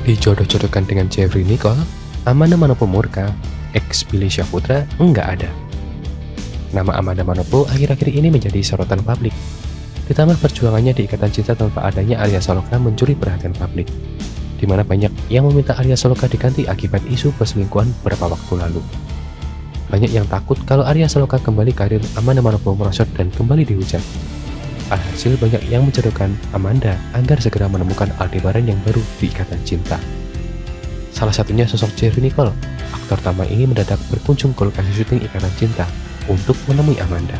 Dijodoh-jodohkan dengan Jeffrey Nicole, Amanda Manopo Murka, ex Billy Syahputra, enggak ada. Nama Amanda Manopo akhir-akhir ini menjadi sorotan publik. Ditambah perjuangannya di ikatan cinta tanpa adanya Arya Saloka mencuri perhatian publik, di mana banyak yang meminta Arya Saloka diganti akibat isu perselingkuhan beberapa waktu lalu. Banyak yang takut kalau Arya Saloka kembali karir Amanda Manopo merosot dan kembali dihujat. Alhasil banyak yang menjodohkan Amanda agar segera menemukan Aldebaran yang baru di ikatan cinta. Salah satunya sosok Jeffrey Nicole. Aktor tamah ini mendadak berkunjung ke lokasi syuting ikatan cinta untuk menemui Amanda.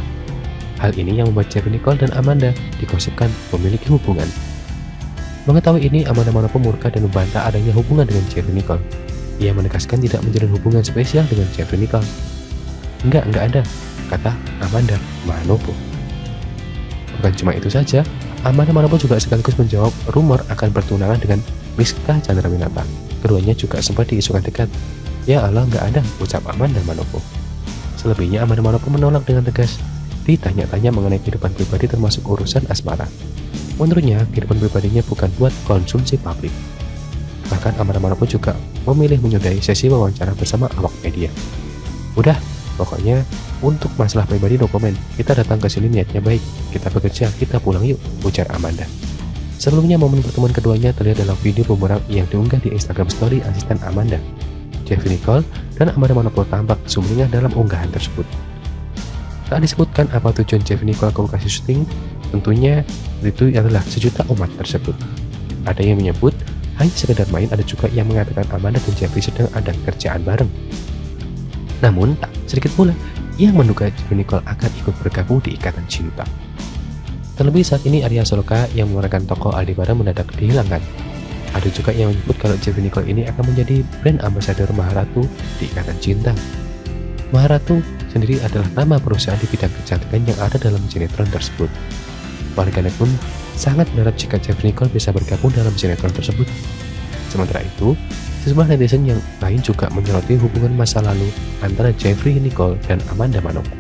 Hal ini yang membuat Jeffrey Nicole dan Amanda digosipkan memiliki hubungan. Mengetahui ini, Amanda Manopo murka dan membantah adanya hubungan dengan Jeffrey Nicole. Ia menegaskan tidak menjalin hubungan spesial dengan Jeffrey Nicole. Enggak ada, kata Amanda Manopo. Bukan cuma itu saja, Amanda Manopo juga sekaligus menjawab rumor akan bertunangan dengan Miska Chandrawinata. Keduanya juga sempat diisukan dekat. Ya Allah, nggak ada, ucap Amanda Manopo. Selebihnya Amanda Manopo menolak dengan tegas. Ditanya-tanya mengenai kehidupan pribadi termasuk urusan asmara. Menurutnya, kehidupan pribadinya bukan buat konsumsi publik. Bahkan Amanda Manopo juga memilih menyudahi sesi wawancara bersama awak media. Udah, pokoknya untuk masalah pribadi no comment. Kita datang ke sini niatnya baik. Kita bekerja, kita pulang yuk, ujar Amanda. Sebelumnya momen pertemuan keduanya terlihat dalam video bumerang yang diunggah di Instagram Story asisten Amanda. Jeffrey Nicole dan Amanda Manopo tampak sumringah dalam unggahan tersebut. Tak disebutkan apa tujuan Jeffrey Nicole ke lokasi syuting. Tentunya itu adalah sejuta umat tersebut. Ada yang menyebut hanya sekedar main, ada juga yang mengatakan Amanda dan Jeffrey sedang ada kerjaan bareng. Namun tak sedikit pula yang menduga Jeffrey Nicole akan ikut bergabung di ikatan cinta. Terlebih saat ini Arya Saloka yang memerankan tokoh Aldebaran mendadak dihilangkan. Ada juga yang menyebut kalau Jeffrey Nicole ini akan menjadi brand ambassador Maharatu di ikatan cinta. Maharatu sendiri adalah nama perusahaan di bidang kecantikan yang ada dalam sinetron tersebut. Warganet pun sangat berharap jika Jeffrey Nicole bisa bergabung dalam sinetron tersebut. Sementara itu, sejumlah netizen yang lain juga menyoroti hubungan masa lalu antara Jeffrey Nicole dan Amanda Manopo.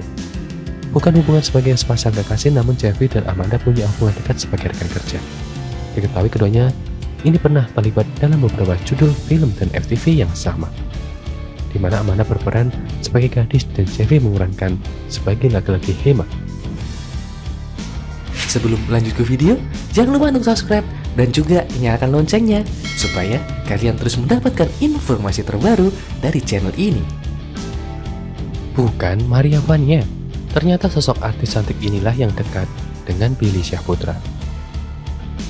Bukan hubungan sebagai sepasang kekasih, namun Jeffrey dan Amanda punya hubungan dekat sebagai rekan kerja. Diketahui keduanya ini pernah terlibat dalam beberapa judul film dan FTV yang sama, di mana Amanda berperan sebagai gadis dan Jeffrey memerankan sebagai laki-laki hemat. Sebelum lanjut ke video, jangan lupa untuk subscribe dan juga nyalakan loncengnya supaya kalian terus mendapatkan informasi terbaru dari channel ini. Bukan Maria Vania. Ternyata sosok artis cantik inilah yang dekat dengan Billy Syahputra.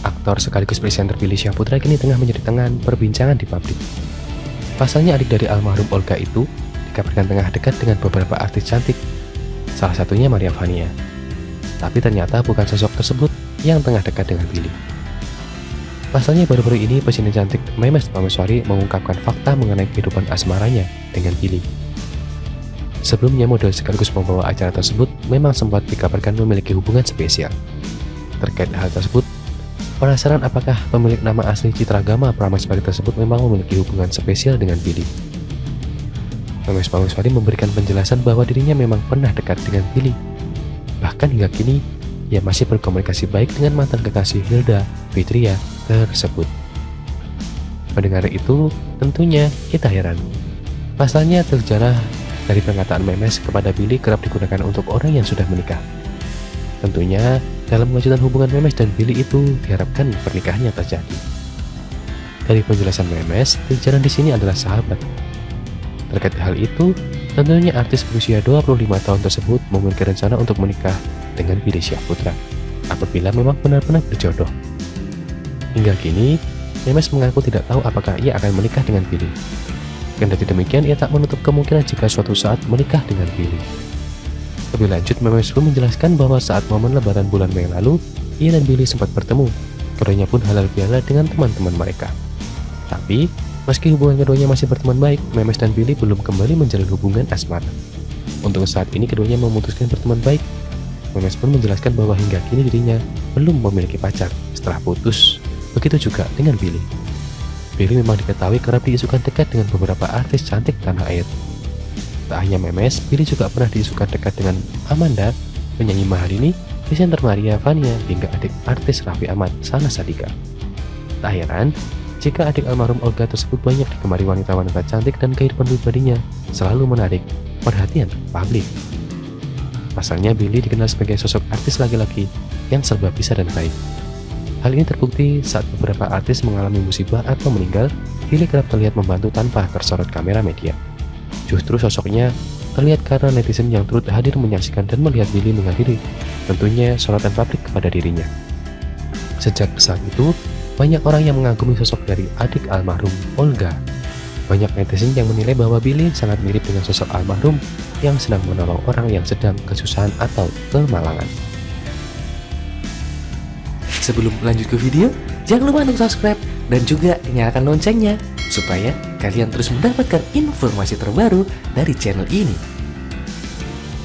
Aktor sekaligus presenter Billy Syahputra kini tengah menjadi tangan perbincangan di publik. Pasalnya adik dari almarhum Olga itu dikabarkan tengah dekat dengan beberapa artis cantik, salah satunya Maria Vania. Tapi ternyata bukan sosok tersebut yang tengah dekat dengan Billy. Pasalnya baru-baru ini pesinta cantik Memes Prameswari mengungkapkan fakta mengenai kehidupan asmaranya dengan Billy. Sebelumnya model sekaligus pembawa acara tersebut memang sempat dikabarkan memiliki hubungan spesial. Terkait hal tersebut, penasaran apakah pemilik nama asli Citragama Prameswari tersebut memang memiliki hubungan spesial dengan Billy. Memes Prameswari memberikan penjelasan bahwa dirinya memang pernah dekat dengan Billy. Bahkan hingga kini, ia masih berkomunikasi baik dengan mantan kekasih Hilda Fitria tersebut. Mendengar itu, tentunya kita heran. Pasalnya terjarah dari perkataan Memes kepada Billy kerap digunakan untuk orang yang sudah menikah. Tentunya, dalam melanjutkan hubungan Memes dan Billy itu diharapkan pernikahannya terjadi. Dari penjelasan Memes, terjarah di sini adalah sahabat. Terkait hal itu, tentunya artis berusia 25 tahun tersebut memiliki rencana untuk menikah dengan Billy Syahputra apabila memang benar-benar berjodoh. Hingga kini, Memes mengaku tidak tahu apakah ia akan menikah dengan Billy. Kendati demikian, ia tak menutup kemungkinan jika suatu saat menikah dengan Billy. Lebih lanjut, Memes pun menjelaskan bahwa saat momen lebaran bulan Mei lalu, ia dan Billy sempat bertemu. Keduanya pun halal bihalal dengan teman-teman mereka. Tapi, meski hubungan keduanya masih berteman baik, Memes dan Billy belum kembali menjalin hubungan asmara. Untuk saat ini keduanya memutuskan berteman baik. Memes pun menjelaskan bahwa hingga kini dirinya belum memiliki pacar setelah putus. Begitu juga dengan Billy. Billy memang diketahui kerap diisukan dekat dengan beberapa artis cantik tanah air. Tak hanya Memes, Billy juga pernah diisukan dekat dengan Amanda, penyanyi Mahalini, presenter Maria Vania, hingga adik artis Raffi Ahmad, Sana Sadika. Tak heran jika adik almarhum Olga tersebut banyak digemari wanita-wanita cantik dan kehidupan pribadinya selalu menarik perhatian publik. Pasalnya Billy dikenal sebagai sosok artis laki-laki yang serba bisa dan baik. Hal ini terbukti saat beberapa artis mengalami musibah atau meninggal, Billy kerap terlihat membantu tanpa tersorot kamera media. Justru sosoknya terlihat karena netizen yang turut hadir menyaksikan dan melihat Billy menghadiri, tentunya sorotan publik kepada dirinya. Sejak saat itu, banyak orang yang mengagumi sosok dari adik almarhum Olga. Banyak netizen yang menilai bahwa Billy sangat mirip dengan sosok almarhum yang sedang menolong orang yang sedang kesusahan atau kemalangan. Sebelum lanjut ke video, jangan lupa untuk subscribe dan juga nyalakan loncengnya supaya kalian terus mendapatkan informasi terbaru dari channel ini.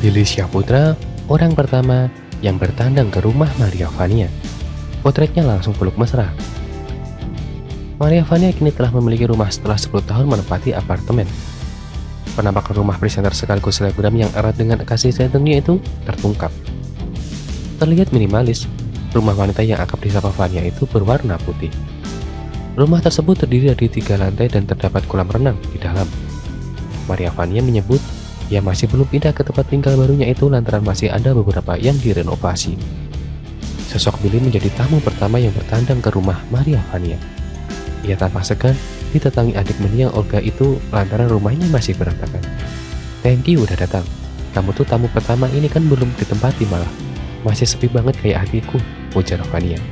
Billy Syahputra, orang pertama yang bertandang ke rumah Maria Vania. Potretnya langsung peluk mesra. Maria Vania kini telah memiliki rumah setelah 10 tahun menempati apartemen. Penampakan rumah presenter sekaligus selebgram yang erat dengan kasih sayangnya itu terungkap. Terlihat minimalis, rumah wanita yang akrab disapa Vania itu berwarna putih. Rumah tersebut terdiri dari 3 lantai dan terdapat kolam renang di dalam. Maria Vania menyebut ia masih belum pindah ke tempat tinggal barunya itu lantaran masih ada beberapa yang direnovasi. Sosok Billy menjadi tamu pertama yang bertandang ke rumah Maria Vania. Ia tanpa segan ditetangi adik mendiang Olga itu lantaran rumahnya masih berantakan. "Thank you udah datang. Kamu tuh tamu pertama ini kan belum ditempati malah. Masih sepi banget kayak adikku," ujar Vania.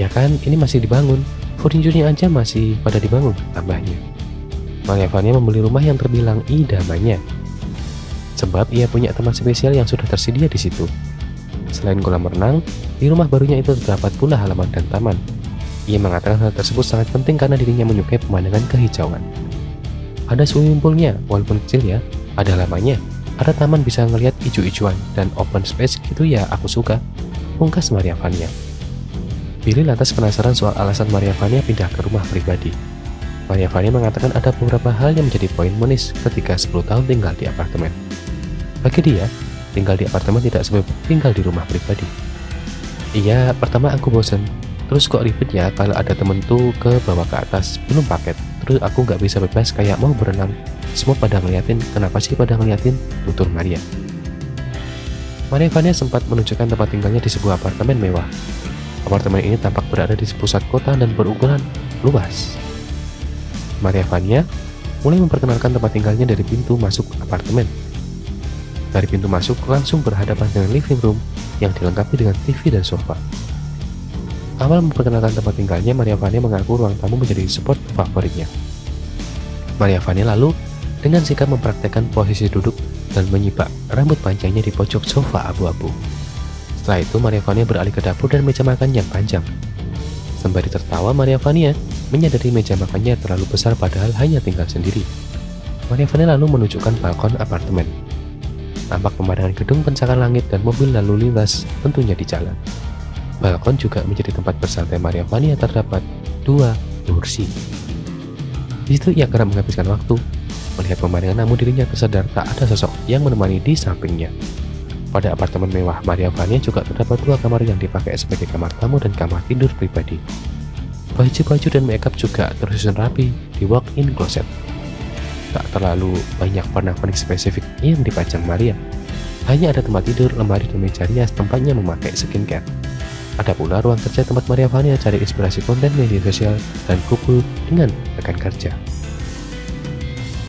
"Ya kan, ini masih dibangun. Furniturnya aja masih pada dibangun," tambahnya. Maria Vania membeli rumah yang terbilang idamannya, sebab ia punya teman spesial yang sudah tersedia di situ. Selain kolam renang, di rumah barunya itu terdapat pula halaman dan taman. Ia mengatakan hal tersebut sangat penting karena dirinya menyukai pemandangan kehijauan. Ada swimming poolnya, walaupun kecil ya, ada halamannya, ada taman bisa ngelihat ijo-ijoan, dan open space gitu ya aku suka, pungkas Maria Vania. Billy lantas penasaran soal alasan Maria Vania pindah ke rumah pribadi. Maria Vania mengatakan ada beberapa hal yang menjadi poin manis ketika 10 tahun tinggal di apartemen. Bagi dia, tinggal di apartemen tidak seperti tinggal di rumah pribadi. "Iya, pertama aku bosen. Terus kok ribet ya kalau ada temen tuh ke bawah ke atas, belum paket. Terus aku nggak bisa bebas kayak mau berenang. Semua pada ngeliatin, kenapa sih pada ngeliatin?" tutur Maria. Maria Vania sempat menunjukkan tempat tinggalnya di sebuah apartemen mewah. Apartemen ini tampak berada di pusat kota dan berukuran luas. Maria Vania mulai memperkenalkan tempat tinggalnya dari pintu masuk apartemen. Dari pintu masuk langsung berhadapan dengan living room yang dilengkapi dengan TV dan sofa. Awal memperkenalkan tempat tinggalnya, Maria Vania mengaku ruang tamu menjadi spot favoritnya. Maria Vania lalu dengan sikap mempraktekkan posisi duduk dan menyibak rambut panjangnya di pojok sofa abu-abu. Setelah itu Maria Vania beralih ke dapur dan meja makan yang panjang. Sembari tertawa, Maria Vania menyadari meja makannya terlalu besar padahal hanya tinggal sendiri. Maria Vania lalu menunjukkan balkon apartemen. Tampak pemandangan gedung pencakar langit dan mobil lalu lintas tentunya di jalan. Balkon juga menjadi tempat bersantai Maria Vania, terdapat 2 kursi. Di situ ia kerap menghabiskan waktu melihat pemandangan, namun dirinya tersadar tak ada sosok yang menemani di sampingnya. Pada apartemen mewah Maria Vania juga terdapat 2 kamar yang dipakai sebagai kamar tamu dan kamar tidur pribadi. Baju-baju dan makeup juga tersusun rapi di walk-in closet. Tak terlalu banyak pernak-pernik spesifik yang dipajang Maria. Hanya ada tempat tidur, lemari, dan meja rias tempatnya memakai skincare. Ada pula ruang kerja tempat Maria Vania cari inspirasi konten media sosial dan kumpul dengan rekan kerja.